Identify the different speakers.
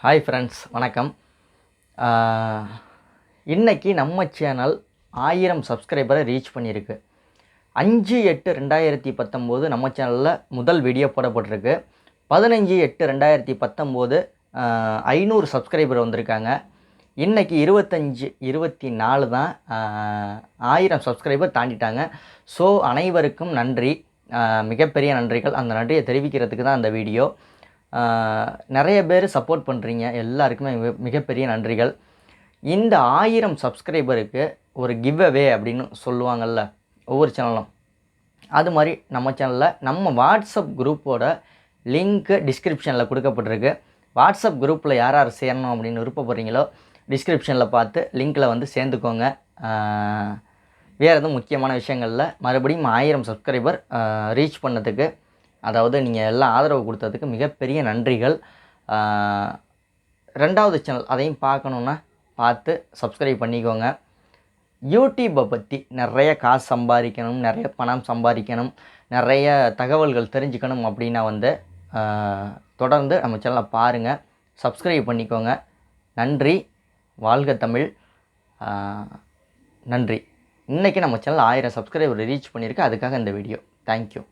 Speaker 1: Hi friends, வணக்கம். இன்றைக்கி நம்ம சேனல் 1000 சப்ஸ்கிரைபரை ரீச் பண்ணியிருக்கு. 5/8/2019 நம்ம சேனலில் முதல் வீடியோ போடப்பட்டிருக்கு. 15/8/2019 500 சப்ஸ்கிரைபர் வந்திருக்காங்க. இன்றைக்கி 25/24 தான் 1000 சப்ஸ்கிரைபர் தாண்டிட்டாங்க. ஸோ அனைவருக்கும் நன்றி, மிகப்பெரிய நன்றிகள். அந்த நன்றியை தெரிவிக்கிறதுக்கு தான் அந்த வீடியோ. நிறைய பேர் சப்போர்ட் பண்ணுறீங்க, எல்லாருக்குமே மிகப்பெரிய நன்றிகள். இந்த 1000 சப்ஸ்கிரைபருக்கு ஒரு கிவ் அவே அப்படின்னு சொல்லுவாங்கள்ல ஒவ்வொரு சேனலும், அது மாதிரி நம்ம சேனலில் நம்ம வாட்ஸ்அப் குரூப்போட லிங்க்கு டிஸ்கிரிப்ஷனில் கொடுக்கப்பட்டிருக்கு. வாட்ஸ்அப் குரூப்பில் யார் யார் சேரணும் அப்படின்னு விருப்பப்படுறீங்களோ டிஸ்கிரிப்ஷனில் பார்த்து லிங்க்கில் வந்து சேர்ந்துக்கோங்க. வேறு எதுவும் முக்கியமான விஷயங்களில் மறுபடியும் 1000 சப்ஸ்கிரைபர் ரீச் பண்ணதுக்கு, அதாவது நீங்கள் எல்லாம் ஆதரவு கொடுத்ததுக்கு மிகப்பெரிய நன்றிகள். 2வது சேனல் அதையும் பார்க்கணுன்னா பார்த்து சப்ஸ்கிரைப் பண்ணிக்கோங்க. யூடியூப்பை பற்றி நிறைய காசு சம்பாதிக்கணும், நிறைய பணம் சம்பாதிக்கணும், நிறைய தகவல்கள் தெரிஞ்சுக்கணும் அப்படின்னா வந்து தொடர்ந்து நம்ம சேனலை பாருங்கள், சப்ஸ்கிரைப் பண்ணிக்கோங்க. நன்றி. வாழ்க தமிழ். நன்றி. இன்றைக்கி நம்ம சேனல் 1000 சப்ஸ்கிரைபர் ரீச் பண்ணியிருக்கு, அதுக்காக இந்த வீடியோ. தேங்க்யூ.